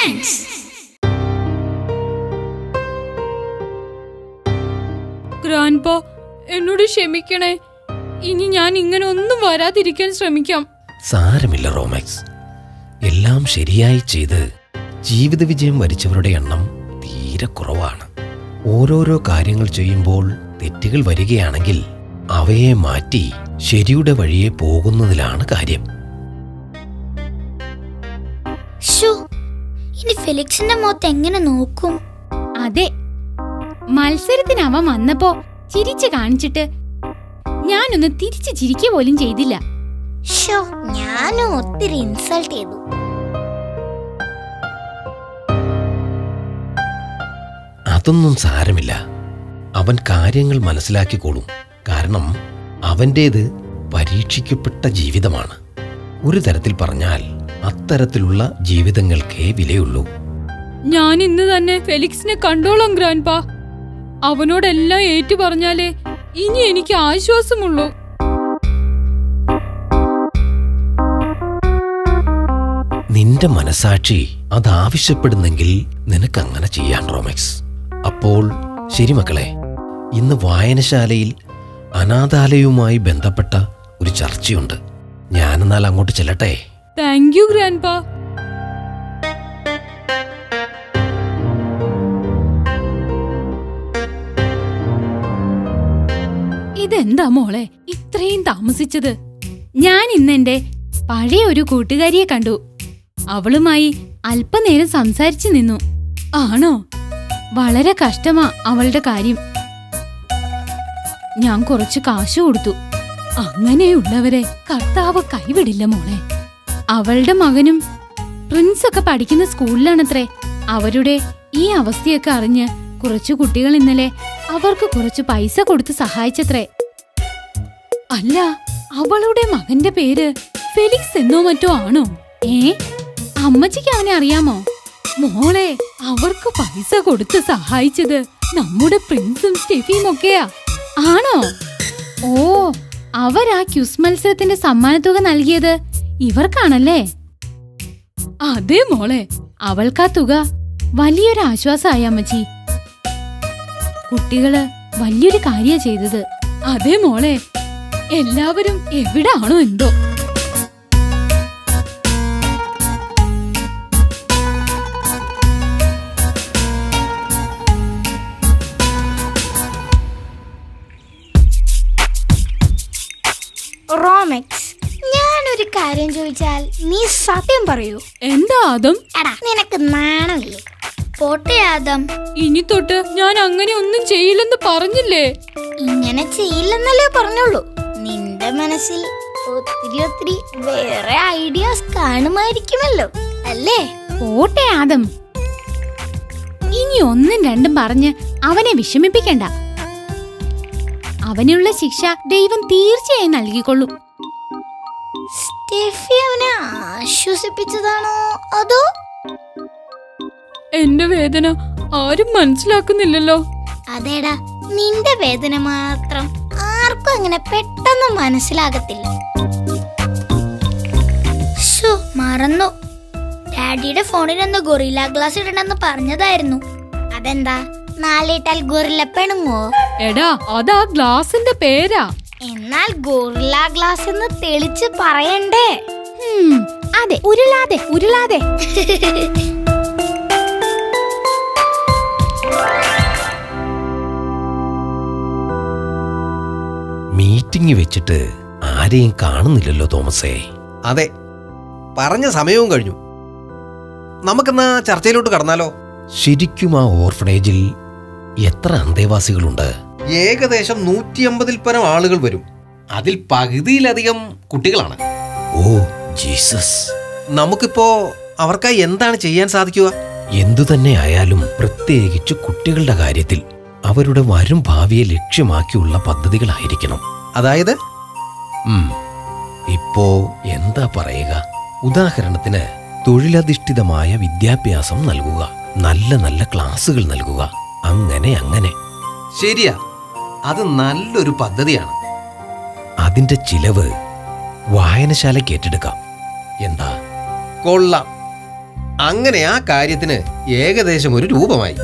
Romance. Grandpa, എന്നോട് ക്ഷമിക്കണേ. ഇനി ഞാൻ ഇങ്ങനെ ഒന്നും വരാതിരിക്കാൻ ശ്രമിക്കാം. സാരമില്ല റോമാക്സ്, എല്ലാം ശരിയായി ചെയ്ത് ജീവിത വിജയം വരിച്ചവരുടെ എണ്ണം തീരെ കുറവാണ്. ഓരോരോ കാര്യങ്ങൾ ചെയ്യുമ്പോൾ തെറ്റുകൾ വരികയാണെങ്കിൽ അവയെ മാറ്റി ശരിയുടെ വഴിയെ പോകുന്നതിലാണ് കാര്യം. ഇനി ഫെലിക്സിന്റെ മുഖത്ത് എങ്ങനെ നോക്കും? അതെ, മത്സരത്തിന് അവൻ വന്നപ്പോ ചിരിച്ചു കാണിച്ചിട്ട് ഞാനൊന്ന് തിരിച്ചു ചിരിക്കുക പോലും ചെയ്തില്ല. ഞാനും ഒത്തിരി ഇൻസൾട്ട് ചെയ്തു. അതൊന്നും സാരമില്ല, അവൻ കാര്യങ്ങൾ മനസ്സിലാക്കിക്കോളും. കാരണം അവൻ്റേത് പരീക്ഷിക്കപ്പെട്ട ജീവിതമാണ്. ഒരു തരത്തിൽ പറഞ്ഞാൽ അത്തരത്തിലുള്ള ജീവിതങ്ങൾക്കേ വിലയുള്ളൂ. ഞാൻ ഇന്ന് തന്നെ ഫെലിക്സിനെ കണ്ടോളാം ഗ്രാൻഡ്പാ. അവനോടെല്ലാം ഏറ്റു പറഞ്ഞാലേ ഇനി എനിക്ക് ആശ്വാസമുള്ളൂ. നിന്റെ മനസാക്ഷി അതാവശ്യപ്പെടുന്നെങ്കിൽ നിനക്കങ്ങനെ ചെയ്യാൻ റോമാക്സ്. അപ്പോൾ ശരി മക്കളെ, ഇന്ന് വായനശാലയിൽ അനാഥാലയവുമായി ബന്ധപ്പെട്ട ഒരു ചർച്ചയുണ്ട്. ഞാനെന്നാൽ അങ്ങോട്ട് ചെല്ലട്ടെ. Thank you grandpa. ഇതെന്താ മോളെ ഇത്രയും താമസിച്ചത്? ഞാൻ ഇന്നെന്റെ പഴയ ഒരു കൂട്ടുകാരിയെ കണ്ടു. അവളുമായി അല്പനേരം സംസാരിച്ചു നിന്നു. ആണോ? വളരെ കഷ്ടമാ അവളുടെ കാര്യം. ഞാൻ കുറച്ച് കാശ് കൊടുത്തു. അങ്ങനെയുള്ളവരെ കർത്താവ് കൈവിടില്ല മോളെ. അവളുടെ മകനും പ്രിൻസ് ഒക്കെ പഠിക്കുന്ന സ്കൂളിലാണത്രേ. അവരുടെ ഈ അവസ്ഥയൊക്കെ അറിഞ്ഞ് കുറച്ചു കുട്ടികൾ ഇന്നലെ അവർക്ക് കുറച്ച് പൈസ കൊടുത്ത് സഹായിച്ചത്രേ. അല്ല, അവളുടെ മകന്റെ പേര് ഫെലിക്സ് എന്നോ മറ്റോ ആണോ? അമ്മച്ചിക്ക് അവനെ അറിയാമോ? മോളെ, അവർക്ക് പൈസ കൊടുത്ത് സഹായിച്ചത് നമ്മുടെ പ്രിൻസും സ്റ്റെഫിയും ഒക്കെയാ. ആണോ? ഓ, അവരാ ക്യൂസ് മത്സരത്തിന്റെ സമ്മാനത്തുക നൽകിയത് ഇവർക്കാണല്ലേ? അതെ മോളെ, അവൾക്കാ തുക വലിയൊരു ആശ്വാസമായി അമ്മച്ചി. കുട്ടികള് വലിയൊരു കാര്യ ചെയ്തത്. അതെ മോളെ, എല്ലാവരും എവിടാണോ എന്തോ. റോമാക്സ്, ഞാനൊരു കാര്യം ചോദിച്ചാൽ നീ സത്യം പറയൂ. എന്താ ആദം? എടാ, നിനക്ക് നാണമില്ലേ? പോട്ടെ ആദം, ഇനി തൊട്ട് ഞാൻ അങ്ങനെ ഒന്നും ചെയ്യില്ലെന്ന് പറഞ്ഞില്ലേ? ഇങ്ങനെ ചെയ്യില്ലെന്നല്ലേ പറഞ്ഞുള്ളൂ. നിന്റെ മനസ്സിൽ ഒത്തിരി വേറെ ഐഡിയാസ് കാണുമായിരിക്കുമല്ലോ, അല്ലേ? പോട്ടെ ആദം, ഇനി ഒന്നും രണ്ടും പറഞ്ഞ് അവനെ വിഷമിപ്പിക്കണ്ട. അവനുള്ള ശിക്ഷ ദൈവം തീർച്ചയായും നൽകിക്കൊള്ളും. സ്റ്റെഫി അവനെ ആശ്വസിപ്പിച്ചതാണോ അതോ? എന്റെ വേദന ആരും മനസ്സിലാക്കുന്നില്ലല്ലോ. അതേടാ, നിന്റെ വേദന മാത്രം ആർക്കും അങ്ങനെ പെട്ടെന്ന് മനസ്സിലാകത്തില്ല. മറന്നു, ഡാഡിയുടെ ഫോണിൽ ഒന്ന് ഗൊറില്ല ഗ്ലാസ് ഇടണമെന്ന് പറഞ്ഞതായിരുന്നു. അതെന്താ, നാലിട്ടാൽ ഗൊറില്ല പെണുങ്ങോ? എടാ, അതാ ഗ്ലാസിന്റെ പേരാ. എന്നാൽ ഗൊറില്ല ഗ്ലാസ് എന്ന് തെളിച്ച് പറയണ്ടേ? അതെ, ഉരുളാതെ ഉരുളാതെ. മീറ്റിംഗ് വെച്ചിട്ട് ആരെയും കാണുന്നില്ലല്ലോ തോമസേ. അതെ, പറഞ്ഞ സമയവും കഴിഞ്ഞു. നമുക്കെന്നാ ചർച്ചയിലോട്ട് കടന്നാലോ? ശരിക്കും ആ ഓർഫനേജിൽ എത്ര അന്തേവാസികളുണ്ട്? ഏകദേശം 150-ൽ പരം ആളുകൾ വരും. അതിൽ പകുതിയിലധികം കുട്ടികളാണ്. ഓ ജീസസ്, നമുക്കിപ്പോ അവർക്കായി എന്താണ് ചെയ്യാൻ സാധിക്കുക? എന്തു തന്നെ ആയാലും പ്രത്യേകിച്ച് കുട്ടികളുടെ കാര്യത്തിൽ അവരുടെ വരും ഭാവിയെ ലക്ഷ്യമാക്കിയുള്ള പദ്ധതികളായിരിക്കണം. അതായത് ഇപ്പോ എന്താ പറയുക? ഉദാഹരണത്തിന് തൊഴിലധിഷ്ഠിതമായ വിദ്യാഭ്യാസം നൽകുക, നല്ല നല്ല ക്ലാസുകൾ നൽകുക, അങ്ങനെ. ശരിയാ, അത് നല്ലൊരു പദ്ധതിയാണ്. അതിന്റെ ചിലവ് വായനശാലയ്ക്ക് ഏറ്റെടുക്കാം. എന്താ? കൊള്ളാം. അങ്ങനെ ആ കാര്യത്തിന് ഏകദേശം ഒരു രൂപമായി.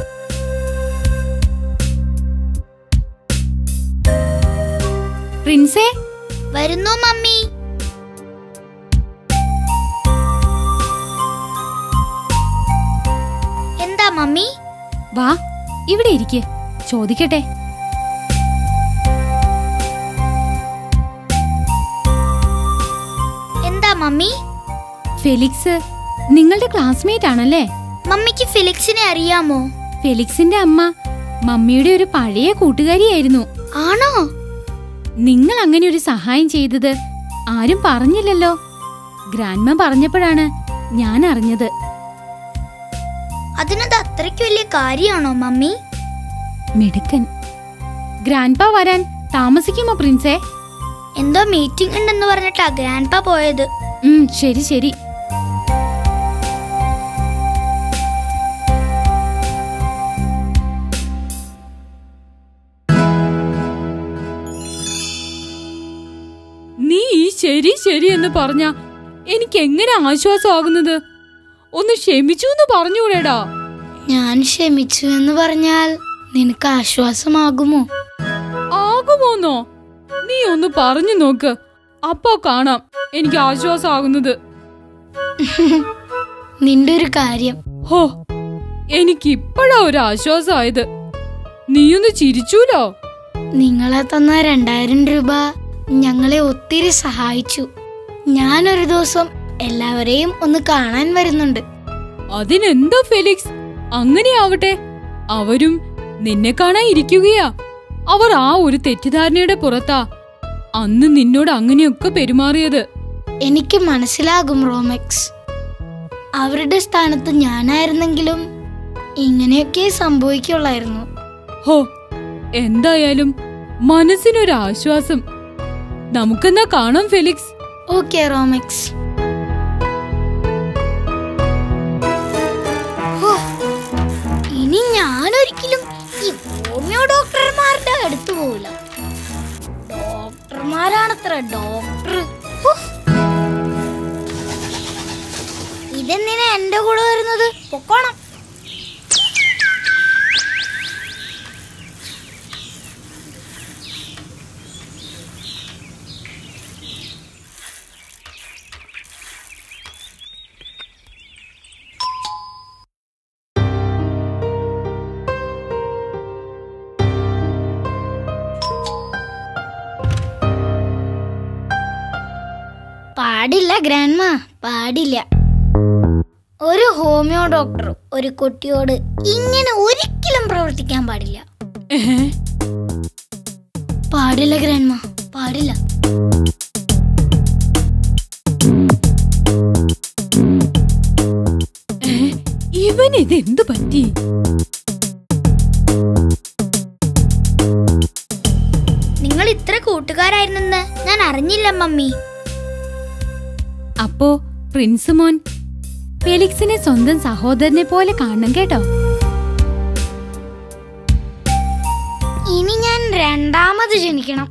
പ്രിൻസേ, വരുന്നു മമ്മി. എന്താ മമ്മി? വാ ഇവിടെ ഇരിക്ക്, ചോദിക്കട്ടെ. എന്താ മമ്മി? ഫെലിക്സ് നിങ്ങളുടെ ക്ലാസ്മേറ്റ് ആണല്ലേ? മമ്മിക്ക് ഫെലിക്സിനെ അറിയാമോ? ഫെലിക്സിന്റെ അമ്മ മമ്മിയുടെ ഒരു പഴയ കൂട്ടുകാരിയായിരുന്നു. ആണോ? നിങ്ങൾ അങ്ങനെ ഒരു സഹായം ചെയ്തത് ആരും പറഞ്ഞില്ലല്ലോ. ഗ്രാൻഡ്മ പറഞ്ഞപ്പോഴാണ് ഞാൻ അറിഞ്ഞത്. അതിനത് അത്രയ്ക്ക് വലിയ കാര്യമാണോ മമ്മി? മിടുക്കൻ. ഗ്രാൻഡ്പ വരാൻ താമസിക്കുമോ പ്രിൻസേ? എന്തോ മീറ്റിംഗ് ഉണ്ടെന്ന് പറഞ്ഞിട്ടാ ഗ്രാൻഡ്പ പോയത്. ശരി ശരി. നീ ഈ ശരി ശരി എന്ന് പറഞ്ഞ എനിക്ക് എങ്ങനെ ആശ്വാസമാകുന്നത്? ഒന്ന് ക്ഷമിച്ചു എന്ന് പറഞ്ഞൂടേടാ. ഞാൻ ക്ഷമിച്ചു എന്ന് പറഞ്ഞാൽ നിനക്ക് ആശ്വാസമാകുമോ? ആകുമോന്നോ? നീ ഒന്ന് പറഞ്ഞു നോക്ക്, അപ്പോ കാണാം എനിക്ക് ആശ്വാസമാകുന്നത്. നിന്റെ ഒരു കാര്യം. ഹോ, എനിക്ക് ഇപ്പോഴാ ഒരു ആശ്വാസമായത്. നീയൊന്ന് ചിരിച്ചൂലോ? നിങ്ങളെ തന്ന 2000 രൂപ ഞങ്ങളെ ഒത്തിരി സഹായിച്ചു. ഞാനൊരു ദിവസം എല്ലാവരെയും ഒന്ന് കാണാൻ വരുന്നുണ്ട്. അതിനെന്താ ഫെലിക്സ്, അങ്ങനെ ആവട്ടെ. അവരും നിന്നെ കാണാൻ ഇരിക്കുകയാ. അവർ ആ ഒരു തെറ്റിദ്ധാരണയുടെ പുറത്താ അന്ന് നിന്നോട് അങ്ങനെയൊക്കെ പെരുമാറിയത്. എനിക്ക് മനസ്സിലാകും റോമെക്സ്. അവരുടെ സ്ഥാനത്ത് ഞാനായിരുന്നെങ്കിലും ഇങ്ങനെയൊക്കെ സംഭവിക്കുള്ളായിരുന്നു. ഹോ, എന്തായാലും മനസ്സിനൊരാശ്വാസം. നമുക്കെന്നാ കാണാം ഫെലിക്സ്. ഓക്കെ റോമെക്സ്. ഇനി ഞാനൊരിക്കലും ഈ ഹോമിയോ ഡോക്ടർമാരുടെ അടുത്ത് പോവില്ല. ഡോക്ടർമാരാണത്ര ഡോക്ടർ. ഇതെന്തിനാ എന്റെ കൂടെ വരുന്നത്? പൊക്കോണം. പാടില്ല ഗ്രാൻഡ്മ, പാടില്ല. ഒരു ഹോമിയോ ഡോക്ടർ ഒരു കുട്ടിയോട് ഇങ്ങനെ ഒരിക്കലും പ്രവർത്തിക്കാൻ പാടില്ല. പാടില്ല ഗ്രാൻഡ്മ, പാടില്ല. ഇവനിതെന്തു പറ്റി? നിങ്ങൾ ഇത്ര കൂട്ടുകാരായിരുന്നെന്ന് ഞാൻ അറിഞ്ഞില്ല മമ്മി. അപ്പോ പ്രിൻസ് മോൻ ഫെലിക്സിനെ സ്വന്തം സഹോദരനെ പോലെ കാണണം കേട്ടോ. ഇനി ഞാൻ രണ്ടാമത് ജനിക്കണം.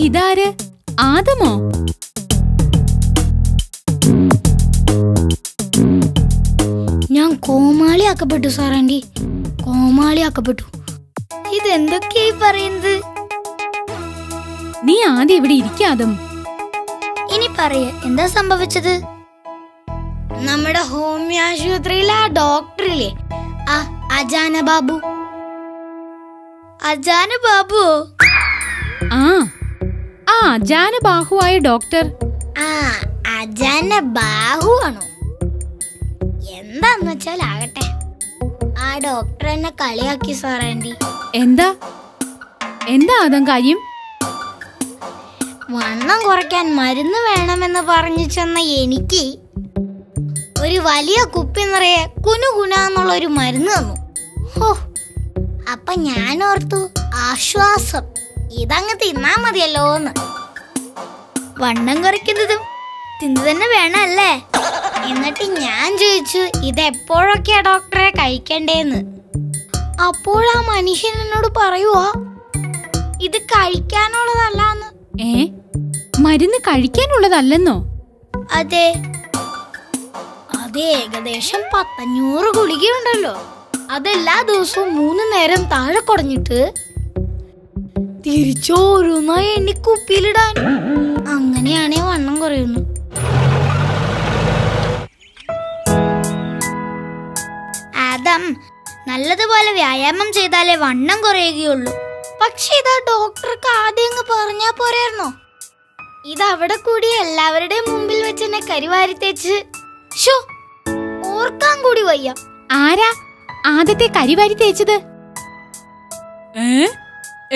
ഇതാര്? ആദമോ? ഞാൻ കോമാളിയാക്കപ്പെട്ടു സാർ ആന്റി, കോമാളിയാക്കപ്പെട്ടു. ഇതെന്തൊക്കെയായി പറയുന്നത്? നീ ആദ്യം ഇവിടെ ഇരിക്കാതും. ഇനി പറയ, എന്താ സംഭവിച്ചത്? നമ്മുടെ ഹോമിയോ ആശുപത്രിയിലെ ആ ഡോക്ടറില്ലേ, ആ അജാന ബാബു. അജാന ബാബു? ആ അജാന ബാഹുവായ ഡോക്ടർ. ആ അജാന ബാഹു ആണോ? എന്താന്ന് വെച്ചാൽ ആകട്ടെ, ആ ഡോക്ടർ എന്നെ കളിയാക്കി സാർ ആന്റി. എന്താ അതും കാര്യം? വണ്ണം കുറയ്ക്കാൻ മരുന്ന് വേണമെന്ന് പറഞ്ഞു ചെന്ന എനിക്ക് ഒരു വലിയ കുപ്പി നിറയെ കുനുകുനാന്നുള്ള ഒരു മരുന്ന് തന്നു. ഹോ, അപ്പൊ ഞാൻ ഓർത്തു ആശ്വാസം, ഇതങ്ങ് തിന്നാ മതിയല്ലോന്ന്. വണ്ണം കുറയ്ക്കുന്നതും തിന്നു തന്നെ വേണമല്ലേ? എന്നിട്ട് ഞാൻ ചോദിച്ചു ഇതെപ്പോഴൊക്കെയാ ഡോക്ടറെ കഴിക്കണ്ടേന്ന്. അപ്പോഴാ മനുഷ്യൻ എന്നോട് പറയുവാ ഇത് കഴിക്കാനുള്ളതല്ലാന്ന്. മരുന്ന് കഴിക്കാനുള്ളതല്ലെന്നോ? അതെ. അത് ഏകദേശം 500 ഗുളികയുണ്ടല്ലോ. അതെല്ലാ ദിവസവും 3 നേരം താഴെ കുടഞ്ഞിട്ട് തിരിച്ചോരോന്നായി എണ്ണി കുപ്പിയിലിടാൻ. അങ്ങനെയാണേ വണ്ണം കുറയുന്നു. ആദം, നല്ലതുപോലെ വ്യായാമം ചെയ്താലേ വണ്ണം കുറയുകയുള്ളൂ. പക്ഷെ ഇതാ ഡോക്ടർക്ക് ആദ്യം അങ്ങ് പറഞ്ഞാ പോരായിരുന്നോ? ഇതവിടെ കൂടി എല്ലാവരുടെയും മുമ്പിൽ വെച്ച് എന്നെ കരിവാരി തേച്ച് ഓർക്കാൻ കൂടി വയ്യ. ആരാ ആദ്യത്തെ കരിവാരി തേച്ചത്?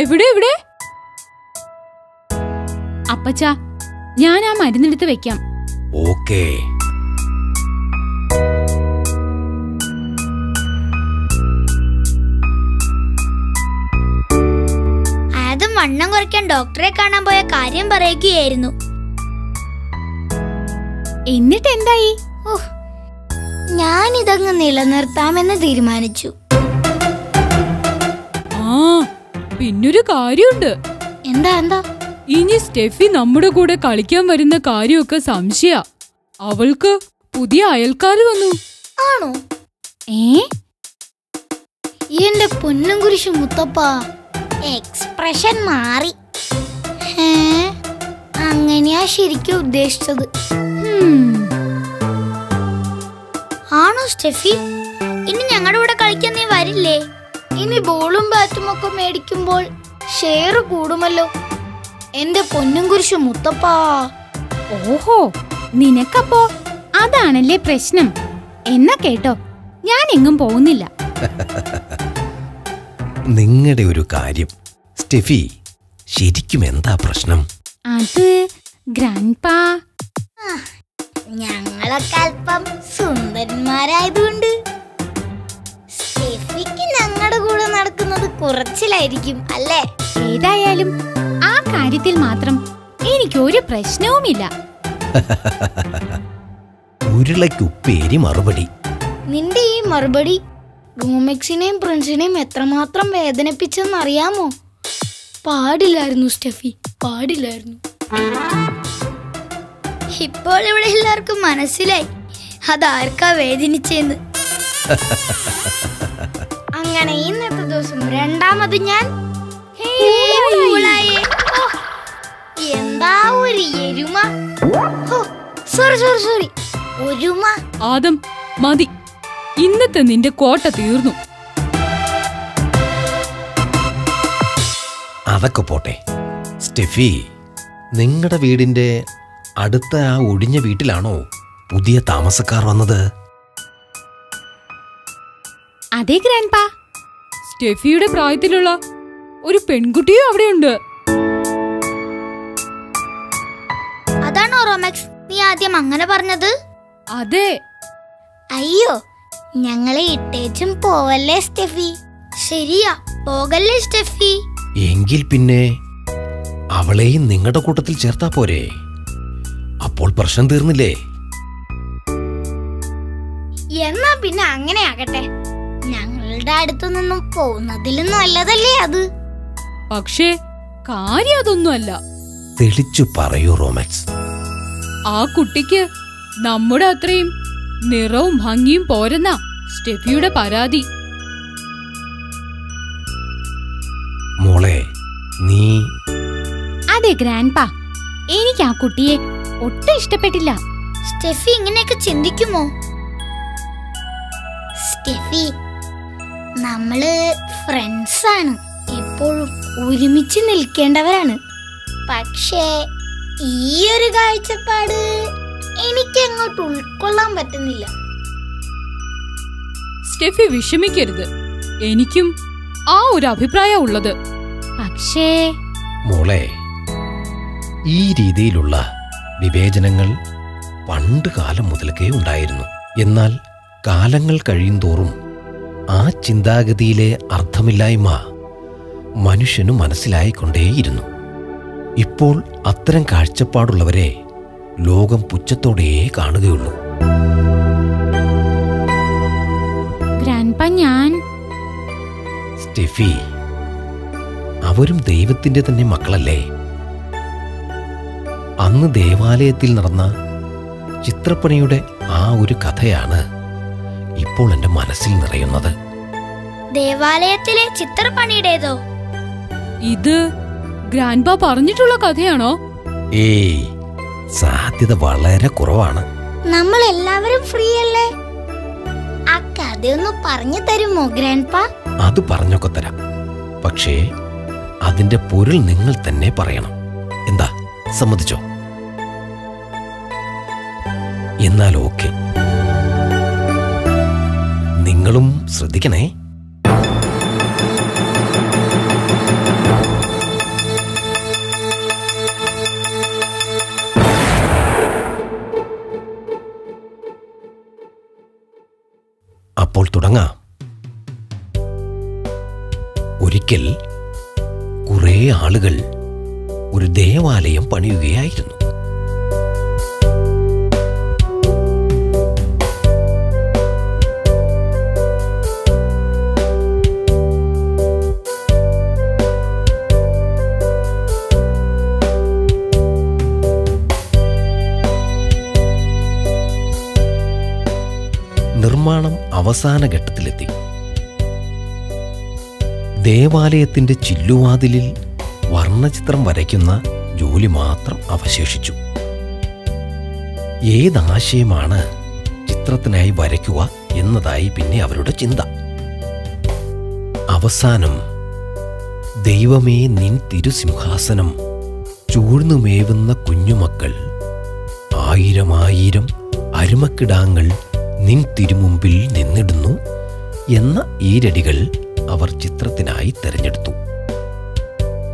എവിടെ എവിടെ? അപ്പച്ച, ഞാൻ ആ മരുന്നെടുത്ത് വെക്കാം. ഓക്കേ. ആദം വണ്ണം കുറയ്ക്കാൻ ഡോക്ടറെ കാണാൻ പോയ കാര്യം പറയുകയായിരുന്നു. എന്നിട്ട് എന്തായി? ഞാനിതങ്ങ് നിലനിർത്താമെന്ന് തീരുമാനിച്ചു. ആ, പിന്നൊരു കാര്യമുണ്ട്. എന്താ? ഇനി സ്റ്റെഫി നമ്മുടെ കൂടെ കളിക്കാൻ വരുന്ന കാര്യമൊക്കെ സംശയ. അവൾക്ക് പുതിയ അയൽക്കാര് വന്നു. ആണോ? എന്റെ പൊന്നും കുരിശു മുത്തപ്പ, എക്സ്പ്രഷൻ മാറി. അങ്ങനെയാ ശരിക്കും ഉദ്ദേശിച്ചത്. ആണോ സ്റ്റെഫി? ഇനി ഞങ്ങളുടെ കൂടെ കളിക്കാൻ നീ വരില്ലേ? ഇനി ബോളും ബാറ്റും ഒക്കെ മേടിക്കുമ്പോൾ ഷെയർ കൂടുമല്ലോ എന്റെ പൊന്നും കുരിശു മുത്തപ്പ. ഓഹോ, നിനക്കപ്പോ അതാണല്ലേ പ്രശ്നം. എന്നാ കേട്ടോ, ഞാൻ എങ്ങും പോകുന്നില്ല. നിങ്ങളുടെ ഒരു കാര്യം സ്റ്റെഫി, ശരിക്കും എന്താ പ്രശ്നം? അത് ഗ്രാൻഡ്പാ, ഞങ്ങളൊക്കെ അല്പം സുന്ദരന്മാരായതുകൊണ്ട് സ്റ്റെഫിക്ക് ഞങ്ങളുടെ കൂടെ നടക്കുന്നത് കുറച്ചിലായിരിക്കും അല്ലേ? ഏതായാലും ആ കാര്യത്തിൽ മാത്രം എനിക്കൊരു പ്രശ്നവുമില്ല. ഉരുളക്കുപ്പേരി മറുപടി. നിന്റെ ഈ മറുപടി റോമെക്സിനെയും പ്രിൻസിനെയും എത്രമാത്രം വേദനിപ്പിച്ചെന്നറിയാമോ? പാടില്ലായിരുന്നു സ്റ്റെഫി, പാടില്ലായിരുന്നു. ഇപ്പോൾ ഇവിടെ എല്ലാവർക്കും മനസ്സിലായി അതാർക്കാ വേദനിച്ചെന്ന്. അങ്ങനെ ഇന്നത്തെ ദിവസം രണ്ടാമത് ഞാൻ എന്താ ഒരു എരുമ. സോറി ഒരുമ. ആദം, മതി. ഇന്നത്തെ നിന്റെ കോട്ട തീർന്നു. അതൊക്കെ പോട്ടെ സ്റ്റെഫി, നിങ്ങളുടെ വീടിന്റെ അടുത്ത ആ ഒഴിഞ്ഞ വീട്ടിലാണോ പുതിയ താമസക്കാർ വന്നത്? അതെ ഗ്രാൻഡ്പാ. സ്റ്റെഫിയുടെ പ്രായത്തിലുള്ള ഒരു പെൺകുട്ടിയും അവിടെയുണ്ട്. അതാണോ റോമെക്സ് നീ ആദ്യം അങ്ങനെ പറഞ്ഞത്? അതെ. അയ്യോ, ഞങ്ങളെ ഇട്ടേച്ചും പോവല്ലേ സ്റ്റെഫി. ശരിയാ, പോകല്ലേ സ്റ്റെഫി. എങ്കിൽ പിന്നെ അവളെയും നിങ്ങളുടെ കൂട്ടത്തിൽ ചേർത്താ പോരെ? അപ്പോൾ പ്രശ്നം തീർന്നില്ലേ? എന്നാ പിന്നെ അങ്ങനെ ആകട്ടെ. ഞങ്ങളുടെ അടുത്തു നിന്നും പോകുന്നതിലും നല്ലതല്ലേ അത്? പക്ഷേ കാര്യം അതൊന്നുമല്ല. തെളിച്ചു പറയൂ റോമാക്സ്. ആ കുട്ടിക്ക് നമ്മുടെ അത്രയും നിറവും ഭംഗിയും പോരെന്ന സ്റ്റെഫിയുടെ പരാതി. മോളെ, നീ... അതെ ഗ്രാൻഡ്പാ, എനിക്ക് ആ കുട്ടിയെ ഒട്ടും ഇഷ്ടപ്പെട്ടില്ല. സ്റ്റെഫി ഇങ്ങനെയൊക്കെ ചിന്തിക്കുമോ? സ്റ്റെഫി, നമ്മള് ഫ്രണ്ട്സാണ്, എപ്പോഴും ഒരുമിച്ച് നിൽക്കേണ്ടവരാണ്. പക്ഷേ ഈ ഒരു കാഴ്ചപ്പാട് എനിക്ക് അങ്ങോട്ട് ഉൾക്കൊള്ളാൻ പറ്റുന്നില്ല. സ്റ്റെഫി വിഷമിക്കരുത്, എനിക്കും ആ ഒരു അഭിപ്രായം ഉള്ളത്. പക്ഷേ മോളെ, ഈ രീതിയിലുള്ള വിവേചനങ്ങൾ പണ്ട് കാലം മുതൽക്കേ ഉണ്ടായിരുന്നു. എന്നാൽ കാലങ്ങൾ കഴിയുന്തോറും ആ ചിന്താഗതിയിലെ അർത്ഥമില്ലായ്മ മനുഷ്യനു മനസ്സിലായിക്കൊണ്ടേയിരുന്നു. ഇപ്പോൾ അത്തരം കാഴ്ചപ്പാടുള്ളവരെ ലോകം പുച്ഛത്തോടെ കാണുകയുള്ളൂ. ഗ്രാൻഡ്പാ, ഞാൻ... സ്റ്റെഫി, അവരും ദൈവത്തിന്റെ തന്നെ മക്കളല്ലേ? അന്ന് ദേവാലയത്തിൽ നടന്ന ചിത്രപ്പണിയുടെ ആ ഒരു കഥയാണ് ഇപ്പോൾ എൻ്റെ മനസ്സിൽ നിറയുന്നത്. ദേവാലയത്തിലെ ചിത്രപ്പണിയുടേതോ? ഇത് ഗ്രാൻഡ്പാ പറഞ്ഞിട്ടുള്ള കഥയാണോ? ഏയ്, സാധ്യത വളരെ കുറവാണ്. നമ്മൾ എല്ലാവരും ഫ്രീ അല്ലേ? ആ കഥയൊന്ന് പറഞ്ഞു തരുമോ ഗ്രാൻഡ്പാ? അത് പറഞ്ഞൊക്കെ തരാം. പക്ഷേ അതിന്റെ പൊരുൾ നിങ്ങൾ തന്നെ പറയണം. എന്താ, സമ്മതിച്ചോ? എന്നാൽ ഓക്കെ. നിങ്ങളും ശ്രദ്ധിക്കണേ. അപ്പോൾ തുടങ്ങാം. ഒരിക്കൽ കുറേ ആളുകൾ ഒരു ദേവാലയം പണിയുകയായിരുന്നു. നിർമ്മാണം അവസാന ഘട്ടത്തിലെത്തി. ദേവാലയത്തിന്റെ ചില്ലുവാതിലിൽ വർണ്ണചിത്രം വരയ്ക്കുന്ന ജോലി മാത്രം അവശേഷിച്ചു. ഏതാശയമാണ് ചിത്രത്തിനായി വരയ്ക്കുക എന്നതായി പിന്നെ അവരുടെ ചിന്ത. അവസാനം, ദൈവമേ നിൻ തിരുസിംഹാസനം ചൂഴ്ന്നുമേവുന്ന കുഞ്ഞുമക്കൾ, 1000 അരുമക്കിടാങ്ങൾ നിൻ തിരുമുമ്പിൽ നിന്നിടുന്നു എന്ന ഈരടികൾ അവർ ചിത്രത്തിനായി തെരഞ്ഞെടുത്തു.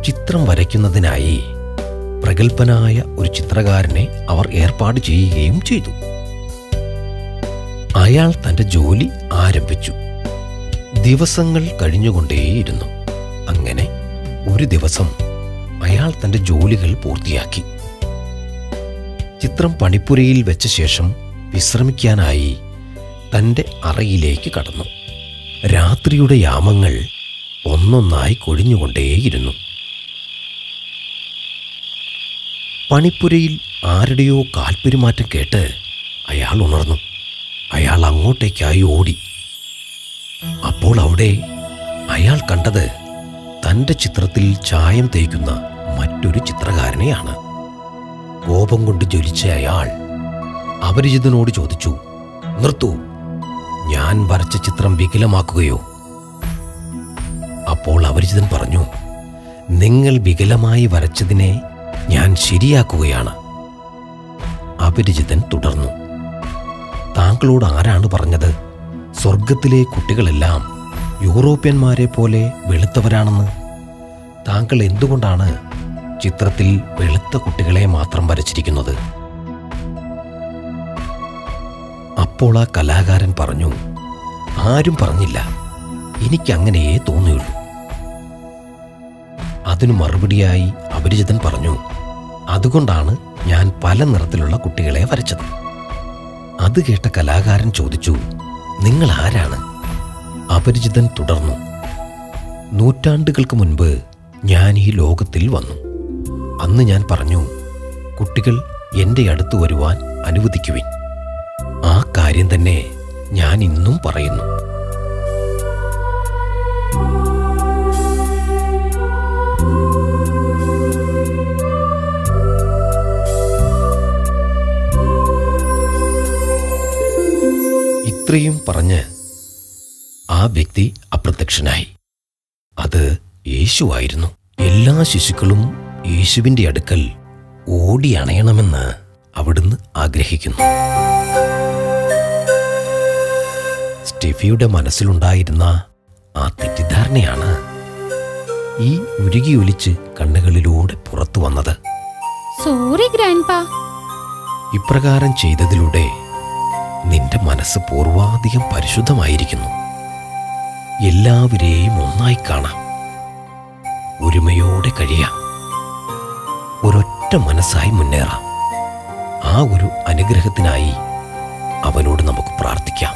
ചിത്രം വരയ്ക്കുന്നതിനായി പ്രഗത്ഭനായ ഒരു ചിത്രകാരനെ അവർ ഏർപ്പാട് ചെയ്യുകയും ചെയ്തു. അയാൾ തന്റെ ജോലി ആരംഭിച്ചു. ദിവസങ്ങൾ കഴിഞ്ഞുകൊണ്ടേയിരുന്നു. അങ്ങനെ ഒരു ദിവസം അയാൾ തന്റെ ജോലികൾ പൂർത്തിയാക്കി. ചിത്രം പണിപ്പുരയിൽ വെച്ച ശേഷം വിശ്രമിക്കാനായി തന്റെ അറയിലേക്ക് കടന്നു. രാത്രിയുടെ യാമങ്ങൾ ഒന്നൊന്നായി കൊഴിഞ്ഞുകൊണ്ടേയിരുന്നു. പണിപ്പുരയിൽ ആരുടെയോ കാൽപ്പെരുമാറ്റം കേട്ട് അയാൾ ഉണർന്നു. അയാൾ അങ്ങോട്ടേക്കായി ഓടി. അപ്പോൾ അവിടെ അയാൾ കണ്ടത് തന്റെ ചിത്രത്തിൽ ചായം തേക്കുന്ന മറ്റൊരു ചിത്രകാരനെയാണ്. കോപം കൊണ്ട് ജ്വലിച്ച അയാൾ അപരിചിതനോട് ചോദിച്ചു, നിർത്തൂ, ഞാൻ വരച്ച ചിത്രം വികലമാക്കുകയോ? അപ്പോൾ അപരിചിതൻ പറഞ്ഞു, നിങ്ങൾ വികലമായി വരച്ചതിനെ ഞാൻ ശരിയാക്കുകയാണ്. അപരിചിതൻ തുടർന്നു, താങ്കളോട് ആരാണ് പറഞ്ഞത് സ്വർഗത്തിലെ കുട്ടികളെല്ലാം യൂറോപ്യന്മാരെ പോലെ വെളുത്തവരാണെന്ന്? താങ്കൾ എന്തുകൊണ്ടാണ് ചിത്രത്തിൽ വെളുത്ത കുട്ടികളെ മാത്രം വരച്ചിരിക്കുന്നത്? അപ്പോൾ ആ കലാകാരൻ പറഞ്ഞു, ആരും പറഞ്ഞില്ല, എനിക്കങ്ങനെയേ തോന്നിയുള്ളൂ. അതിനു മറുപടിയായി അപരിചിതൻ പറഞ്ഞു, അതുകൊണ്ടാണ് ഞാൻ പല നിറത്തിലുള്ള കുട്ടികളെ വരച്ചത്. അത് കേട്ട കലാകാരൻ ചോദിച്ചു, നിങ്ങൾ ആരാണ്? അപരിചിതൻ തുടർന്നു, നൂറ്റാണ്ടുകൾക്ക് മുൻപ് ഞാൻ ഈ ലോകത്തിൽ വന്നു. അന്ന് ഞാൻ പറഞ്ഞു, കുട്ടികൾ എൻ്റെ അടുത്ത് വരുവാൻ അനുവദിക്കുവിൻ. ആ കാര്യം തന്നെ ഞാൻ ഇന്നും പറയുന്നു. ഇത്രയും പറഞ്ഞ് ആ വ്യക്തി അപ്രത്യക്ഷനായി. അത് യേശുവായിരുന്നു. എല്ലാ ശിശുക്കളും യേശുവിൻ്റെ അടുക്കൽ ഓടി അണയണമെന്ന് അവിടുന്ന് ആഗ്രഹിക്കുന്നു. സ്റ്റെഫിയുടെ മനസ്സിലുണ്ടായിരുന്ന ആ തെറ്റിദ്ധാരണയാണ് ഈ ഉരുകിയൊലിച്ച് കണ്ണുകളിലൂടെ പുറത്തു വന്നത്. Sorry grandpa. ഇപ്രകാരം ചെയ്തതിലൂടെ നിന്റെ മനസ്സ് പൂർവാധികം പരിശുദ്ധമായിരിക്കുന്നു. എല്ലാവരെയും ഒന്നായി കാണാം, ഒരുമയോടെ കഴിയാം, ഒരൊറ്റ മനസ്സായി മുന്നേറാം. ആ ഒരു അനുഗ്രഹത്തിനായി അവനോട് നമുക്ക് പ്രാർത്ഥിക്കാം.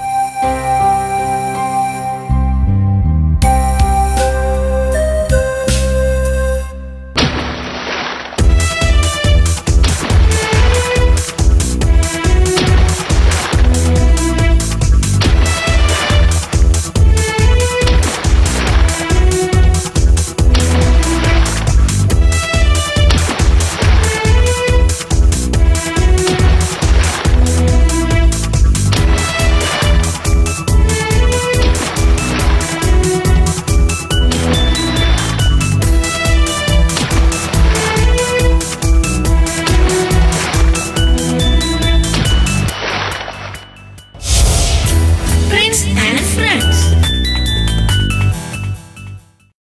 cousins and friends.